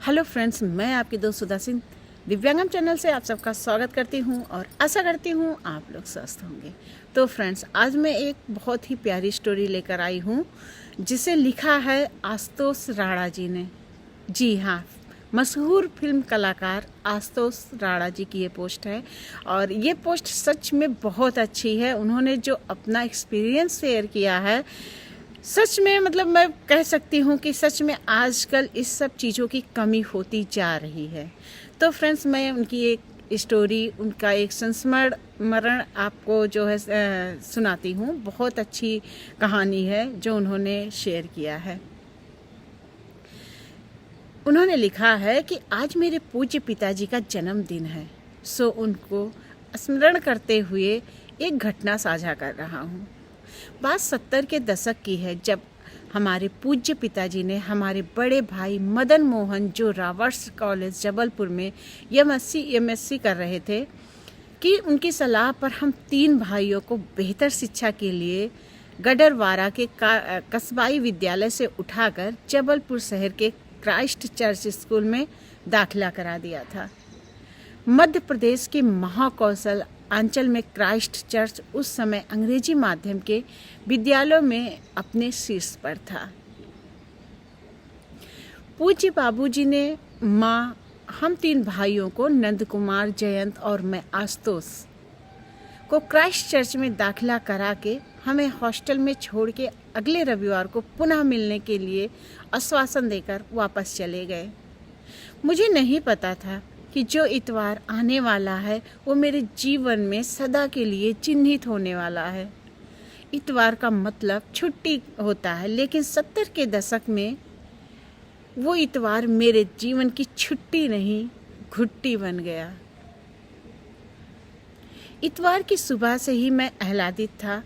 Hello friends, मैं आपकी दोस्त सुधा सिंह दिव्यांगम चैनल से आप सबका स्वागत करती हूं और आशा करती हूं आप लोग स्वस्थ होंगे। तो फ्रेंड्स, आज मैं एक बहुत ही प्यारी स्टोरी लेकर आई हूं जिसे लिखा है आशुतोष राणा जी ने। जी हाँ, मशहूर फिल्म कलाकार आशुतोष राणा जी की ये पोस्ट है और ये पोस्ट सच में बहुत अच्छी है। उन्होंने जो अपना एक्सपीरियंस शेयर किया है, सच में मतलब मैं कह सकती हूँ कि सच में आजकल इस सब चीज़ों की कमी होती जा रही है। तो फ्रेंड्स, मैं उनकी एक स्टोरी, उनका एक संस्मरण आपको जो है सुनाती हूँ। बहुत अच्छी कहानी है जो उन्होंने शेयर किया है। उन्होंने लिखा है कि आज मेरे पूज्य पिताजी का जन्मदिन है, सो उनको स्मरण करते हुए एक घटना साझा कर रहा हूँ। बात 70 के दशक की है, जब हमारे पूज्य पिताजी ने हमारे बड़े भाई मदन मोहन, जो रावर्स कॉलेज जबलपुर में एमएससी कर रहे थे, कि उनकी सलाह पर हम 3 भाइयों को बेहतर शिक्षा के लिए गडरवारा के कस्बाई विद्यालय से उठाकर जबलपुर शहर के क्राइस्ट चर्च स्कूल में दाखिला करा दिया था। मध्य प्रदेश के महाकौशल अंचल में क्राइस्ट चर्च उस समय अंग्रेजी माध्यम के विद्यालयों में अपने शीर्ष पर था। पूज्य बाबूजी ने हम 3 भाइयों को, नंद कुमार, जयंत और मैं आशुतोष को क्राइस्ट चर्च में दाखिला करा के हमें हॉस्टल में छोड़ के अगले रविवार को पुनः मिलने के लिए आश्वासन देकर वापस चले गए। मुझे नहीं पता था कि जो इतवार आने वाला है वो मेरे जीवन में सदा के लिए चिन्हित होने वाला है। इतवार का मतलब छुट्टी होता है, लेकिन 70 के दशक में वो इतवार मेरे जीवन की छुट्टी नहीं, घुट्टी बन गया। इतवार की सुबह से ही मैं आह्लादित था।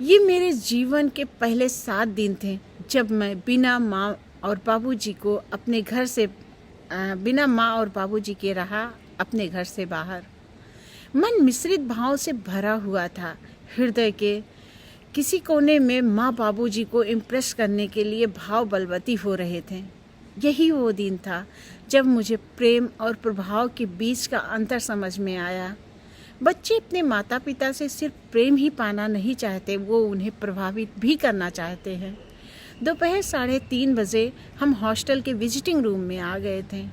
ये मेरे जीवन के पहले 7 दिन थे जब मैं बिना माँ और बाबूजी के रहा अपने घर से बाहर। मन मिश्रित भाव से भरा हुआ था। हृदय के किसी कोने में माँ बाबूजी को इम्प्रेस करने के लिए भाव बलवती हो रहे थे। यही वो दिन था जब मुझे प्रेम और प्रभाव के बीच का अंतर समझ में आया। बच्चे अपने माता पिता से सिर्फ प्रेम ही पाना नहीं चाहते, वो उन्हें प्रभावित भी करना चाहते हैं। दोपहर 3:30 बजे हम हॉस्टल के विजिटिंग रूम में आ गए थे।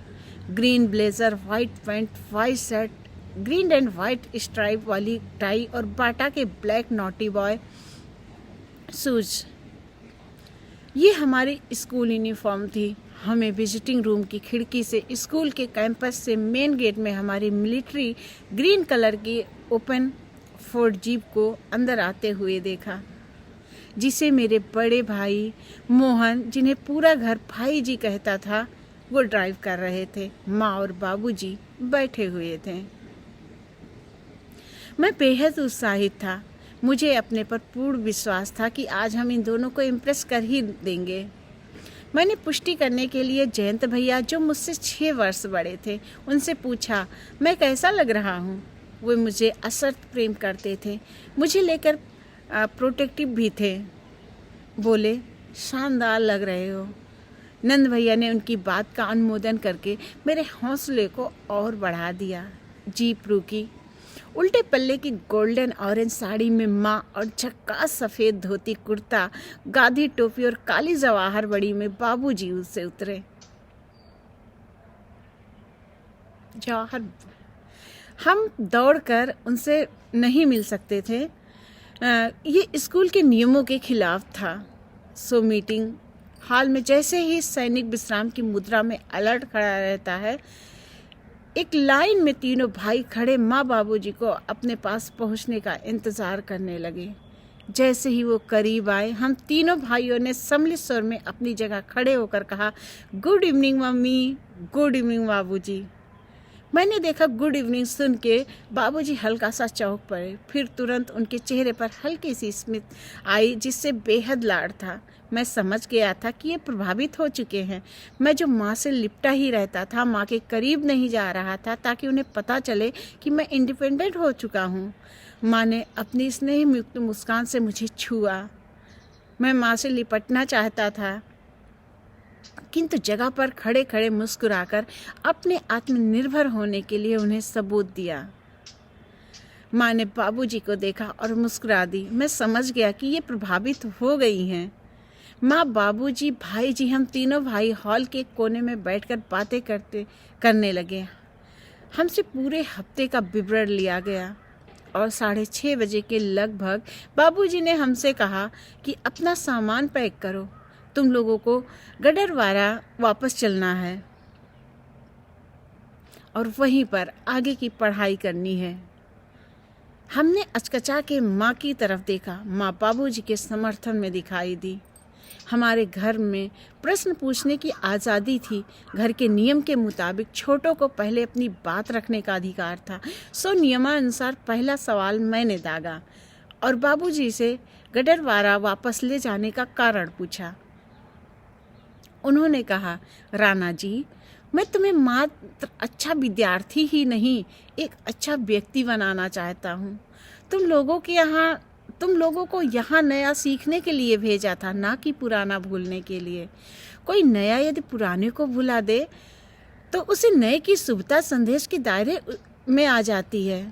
Green blazer, white pant, white shirt, green and white stripe वाली टाई और बाटा के ब्लैक नॉटी बॉय शूज, ये हमारी स्कूल यूनिफॉर्म थी। हमें विजिटिंग रूम की खिड़की से स्कूल के कैंपस से मेन गेट में हमारी मिलिट्री ग्रीन कलर की ओपन फोर्ड जीप को अंदर आते हुए देखा, जिसे मेरे बड़े भाई मोहन, जिन्हें पूरा घर भाई जी कहता था, वो ड्राइव कर रहे थे। माँ और बाबूजी बैठे हुए थे। मैं बेहद उत्साहित था। मुझे अपने पर पूर्ण विश्वास था कि आज हम इन दोनों को इम्प्रेस कर ही देंगे। मैंने पुष्टि करने के लिए जयंत भैया, जो मुझसे 6 वर्ष बड़े थे, उनसे पूछा मैं कैसा लग रहा हूँ। वो मुझे असर्त प्रेम करते थे, मुझे लेकर प्रोटेक्टिव भी थे। बोले शानदार लग रहे हो। नंद भैया ने उनकी बात का अनुमोदन करके मेरे हौसले को और बढ़ा दिया। जीप रुकी। उल्टे पल्ले की गोल्डन ऑरेंज साड़ी में माँ और झक्कास सफ़ेद धोती कुर्ता, गाधी टोपी और काली जवाहर बड़ी में बाबूजी उससे उतरे। जवाहर हम दौड़कर उनसे नहीं मिल सकते थे, ये स्कूल के नियमों के खिलाफ था। सो मीटिंग हॉल में जैसे ही सैनिक विश्राम की मुद्रा में अलर्ट खड़ा रहता है, एक लाइन में 3 भाई खड़े माँ बाबूजी को अपने पास पहुंचने का इंतज़ार करने लगे। जैसे ही वो करीब आए, हम 3 भाइयों ने सम्मिलित स्वर में अपनी जगह खड़े होकर कहा, good evening mummy, good evening बाबूजी। मैंने देखा गुड इवनिंग सुन के बाबूजी हल्का सा चौंक पड़े, फिर तुरंत उनके चेहरे पर हल्की सी स्मित आई जिससे बेहद लाड था। मैं समझ गया था कि ये प्रभावित हो चुके हैं। मैं जो माँ से लिपटा ही रहता था, माँ के करीब नहीं जा रहा था ताकि उन्हें पता चले कि मैं इंडिपेंडेंट हो चुका हूँ। माँ ने अपनी स्नेह मुक्त मुस्कान से मुझे छुआ। मैं माँ से लिपटना चाहता था, किंतु जगह पर खड़े खड़े मुस्कुराकर अपने आत्मनिर्भर होने के लिए उन्हें सबूत दिया। माँ ने बाबूजी को देखा और मुस्कुरा दी। मैं समझ गया कि ये प्रभावित हो गई हैं। माँ, बाबूजी, भाई जी, हम तीनों भाई हॉल के कोने में बैठकर बातें करने लगे। हमसे पूरे हफ्ते का विवरण लिया गया और 6:30 बजे के लगभग बाबूजी ने हमसे कहा कि अपना सामान पैक करो, तुम लोगों को गडरवारा वापस चलना है और वहीं पर आगे की पढ़ाई करनी है। हमने अचकचा के माँ की तरफ देखा। माँ बाबूजी के समर्थन में दिखाई दी। हमारे घर में प्रश्न पूछने की आज़ादी थी। घर के नियम के मुताबिक छोटों को पहले अपनी बात रखने का अधिकार था। सो नियमानुसार पहला सवाल मैंने दागा और बाबूजी से गडरवारा वापस ले जाने का कारण पूछा। उन्होंने कहा, राणा जी, मैं तुम्हें मात्र अच्छा विद्यार्थी ही नहीं, एक अच्छा व्यक्ति बनाना चाहता हूँ। तुम लोगों को यहाँ नया सीखने के लिए भेजा था, ना कि पुराना भूलने के लिए। कोई नया यदि पुराने को भुला दे तो उसे नए की शुभता संदेश के दायरे में आ जाती है।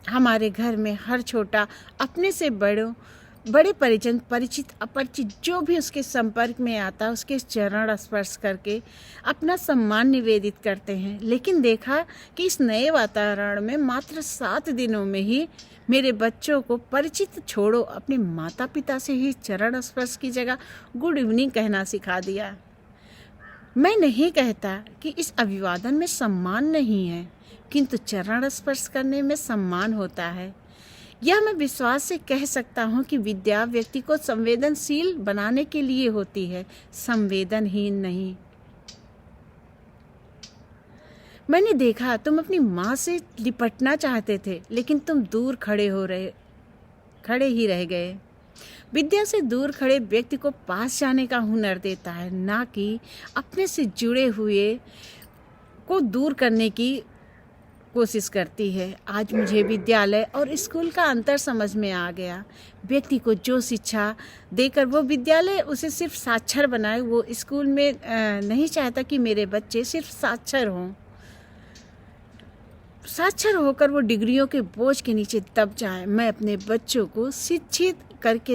हमारे घर में हर छोटा अपने से बड़े परिजन, परिचित, अपरिचित, जो भी उसके संपर्क में आता है उसके चरण स्पर्श करके अपना सम्मान निवेदित करते हैं। लेकिन देखा कि इस नए वातावरण में मात्र 7 दिनों में ही मेरे बच्चों को परिचित छोड़ो, अपने माता पिता से ही चरण स्पर्श की जगह गुड इवनिंग कहना सिखा दिया। मैं नहीं कहता कि इस अभिवादन में सम्मान नहीं है, किंतु चरण स्पर्श करने में सम्मान होता है। यह मैं विश्वास से कह सकता हूँ कि विद्या व्यक्ति को संवेदनशील बनाने के लिए होती है, संवेदनहीन नहीं। मैंने देखा तुम अपनी माँ से लिपटना चाहते थे, लेकिन तुम दूर खड़े ही रह गए। विद्या से दूर खड़े व्यक्ति को पास जाने का हुनर देता है, ना कि अपने से जुड़े हुए को दूर करने की कोशिश करती है। आज मुझे विद्यालय और स्कूल का अंतर समझ में आ गया। व्यक्ति को जो शिक्षा देकर वो विद्यालय उसे सिर्फ साक्षर बनाए, वो स्कूल में नहीं चाहता कि मेरे बच्चे सिर्फ साक्षर हों। साक्षर होकर वो डिग्रियों के बोझ के नीचे दब जाए। मैं अपने बच्चों को शिक्षित करके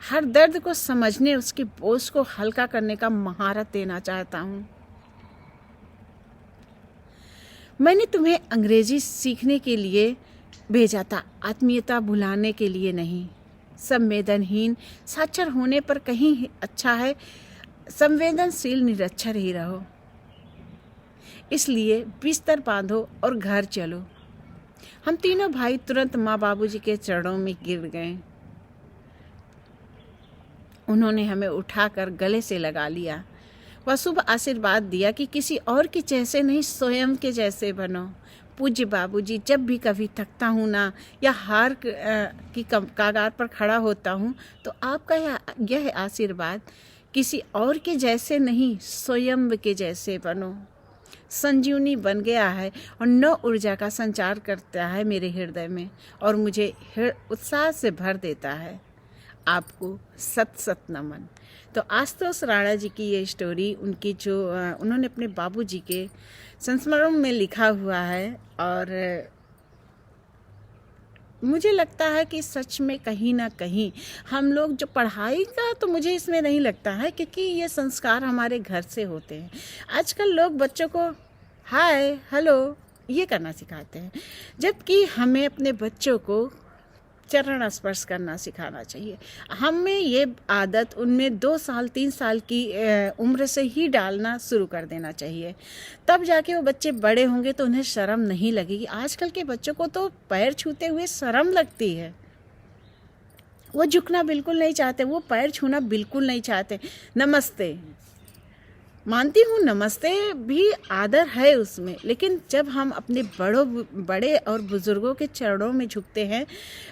हर दर्द को समझने, उसके बोझ को हल्का करने का महारत देना चाहता हूँ। मैंने तुम्हें अंग्रेजी सीखने के लिए भेजा था, आत्मीयता भुलाने के लिए नहीं। संवेदनहीन साक्षर होने पर कहीं अच्छा है संवेदनशील निरक्षर ही रहो। इसलिए बिस्तर बांधो और घर चलो। हम तीनों भाई तुरंत माँ बाबूजी के चरणों में गिर गए। उन्होंने हमें उठाकर गले से लगा लिया। वह शुभ आशीर्वाद दिया कि किसी और के जैसे नहीं, स्वयं के जैसे बनो। पूज्य बाबूजी, जब भी कभी थकता हूँ ना या हार की कगार पर खड़ा होता हूँ तो आपका यह आशीर्वाद, किसी और के जैसे नहीं, स्वयं के जैसे बनो, संजीवनी बन गया है और नव ऊर्जा का संचार करता है मेरे हृदय में और मुझे उत्साह से भर देता है। आपको सत सत नमन। तो आशुतोष राणा जी की ये स्टोरी उनकी जो उन्होंने अपने बाबूजी के संस्मरण में लिखा हुआ है और मुझे लगता है कि सच में कहीं ना कहीं हम लोग जो पढ़ाई का तो मुझे इसमें नहीं लगता है, क्योंकि ये संस्कार हमारे घर से होते हैं। आजकल लोग बच्चों को हाय हेलो ये करना सिखाते हैं, जबकि हमें अपने बच्चों को चरण स्पर्श करना सिखाना चाहिए। हमें ये आदत उनमें 2 साल 3 साल की उम्र से ही डालना शुरू कर देना चाहिए। तब जाके वो बच्चे बड़े होंगे तो उन्हें शर्म नहीं लगेगी। आजकल के बच्चों को तो पैर छूते हुए शर्म लगती है। वो झुकना बिल्कुल नहीं चाहते, वो पैर छूना बिल्कुल नहीं चाहते। नमस्ते मानती हूँ, नमस्ते भी आदर है उसमें, लेकिन जब हम अपने बड़े और बुजुर्गों के चरणों में झुकते हैं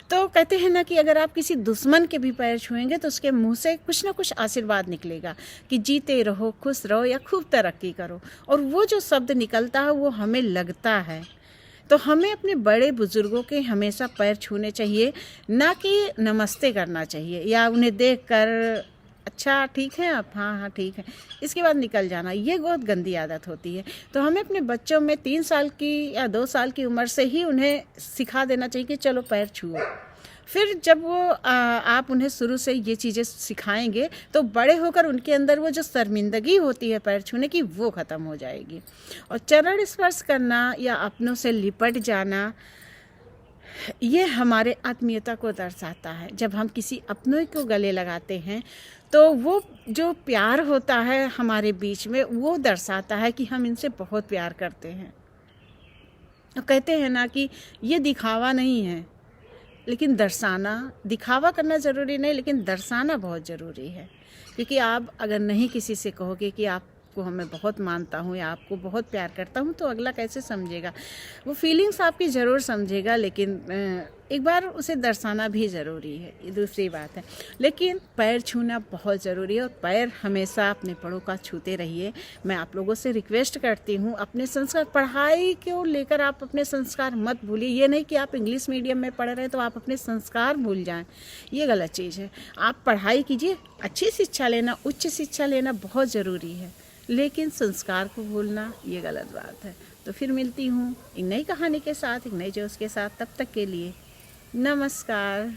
तो कहते हैं ना कि अगर आप किसी दुश्मन के भी पैर छुएंगे तो उसके मुंह से कुछ ना कुछ आशीर्वाद निकलेगा कि जीते रहो, खुश रहो या खूब तरक्की करो। और वो जो शब्द निकलता है वो हमें लगता है। तो हमें अपने बड़े बुजुर्गों के हमेशा पैर छूने चाहिए, ना कि नमस्ते करना चाहिए या उन्हें देखकर अच्छा ठीक है आप, हाँ हाँ ठीक है, इसके बाद निकल जाना, ये बहुत गंदी आदत होती है। तो हमें अपने बच्चों में 3 साल की या 2 साल की उम्र से ही उन्हें सिखा देना चाहिए कि चलो पैर छुओ। फिर जब वो आप उन्हें शुरू से ये चीज़ें सिखाएंगे तो बड़े होकर उनके अंदर वो जो शर्मिंदगी होती है पैर छूने की, वो ख़त्म हो जाएगी। और चरण स्पर्श करना या अपनों से लिपट जाना, ये हमारे आत्मीयता को दर्शाता है। जब हम किसी अपनों को गले लगाते हैं तो वो जो प्यार होता है हमारे बीच में, वो दर्शाता है कि हम इनसे बहुत प्यार करते हैं। तो कहते हैं ना कि ये दिखावा नहीं है, लेकिन दर्शाना, दिखावा करना ज़रूरी नहीं, लेकिन दर्शाना बहुत ज़रूरी है। क्योंकि आप अगर नहीं किसी से कहोगे कि आपको मैं बहुत मानता हूँ या आपको बहुत प्यार करता हूँ, तो अगला कैसे समझेगा? वो फीलिंग्स आपकी ज़रूर समझेगा, लेकिन एक बार उसे दर्शाना भी ज़रूरी है, ये दूसरी बात है। लेकिन पैर छूना बहुत ज़रूरी है, और पैर हमेशा अपने बड़ों का छूते रहिए। मैं आप लोगों से रिक्वेस्ट करती हूँ, अपने संस्कार, पढ़ाई को लेकर आप अपने संस्कार मत भूलिए। ये नहीं कि आप इंग्लिश मीडियम में पढ़ रहे हैं तो आप अपने संस्कार भूल जाएं, ये गलत चीज़ है। आप पढ़ाई कीजिए, अच्छी शिक्षा लेना, उच्च शिक्षा लेना बहुत ज़रूरी है, लेकिन संस्कार को भूलना ये गलत बात है। तो फिर मिलती हूँ एक नई कहानी के साथ, एक नए जोश के साथ। तब तक के लिए नमस्कार।